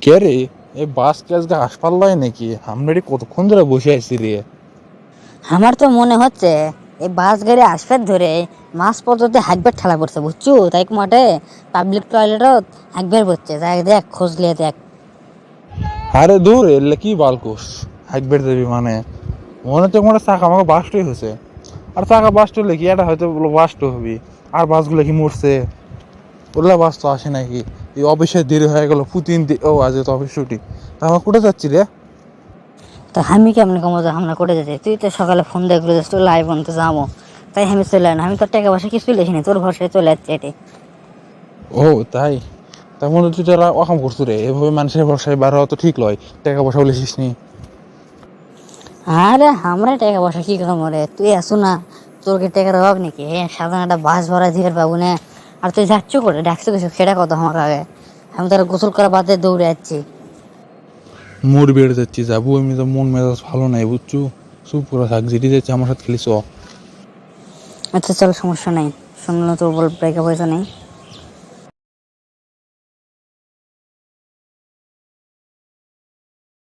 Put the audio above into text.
কে রে? এই বাস কি আজকে হাসপাতাল নাকি? আমরা এটি কতক্ষণ ধরে বসে আছি রে। আমার তো মনে হচ্ছে এই বাস গাড়ি আসবে ধরে মাছ পদ্ধতি হাঁকবার ঠেলা পড়ছে বুঝছো, তাই মাঠে পাবলিক টয়লেটও হাঁকবার পড়ছে, যাই দেখ খোঁজ লিয়ে দেখ। আরে দূর এলে কি বালকুস হাইকবের দেবী মানে মনে তো মনে চাকা আমাকে বাস্টই হয়েছে। আর চাকা বাস্ট হলে কি এটা হয়তো বাস্ট হবি, আর বাসগুলো কি মরছে? ওগুলা বাস তো আসে নাকি? এই অফিসে দেরি হয়ে গেল পুতিন ও আজ তো অফিস ছুটি। তা আমরা কোথায় যাচ্ছি রে? তো আমি কেমন কমো যে আমরা করে যেতে, তুই তো সকালে ফোন দেখলো যে তুই লাইভ আনতে যাবো, তাই আমি চলে না, আমি তোর টাকা পয়সা কিছু লিখিনি, তোর ভরসায় চলে যাচ্ছে এটি। ও তাই? তার মনে তুই তোরা অকাম করছু রে, এভাবে মানুষের ভরসায় বার হওয়া তো ঠিক লয়। টাকা পয়সা বলেছিস নি? আরে আমরা টাকা পয়সা কি করবো রে, তুই আসু না, তোর কি টাকার অভাব নাকি? হ্যাঁ সাধারণ একটা বাস ভরা দিয়ে পাবো না। আর তুই যাচ্ছ করে ডাকছো কিছু সেটা কত আমার আগে, আমি তোর গোসল করা বাদে দৌড়ে যাচ্ছি। মোর বেড়ে যাচ্ছি যাবো, আমি তো মন মেজাজ ভালো নাই বুঝছু। চুপ করে থাক, যেটি যাচ্ছে আমার সাথে খেলিস। আচ্ছা চল সমস্যা নাই, শুনলো তোর বল ব্রেকআপ হয়েছে নেই।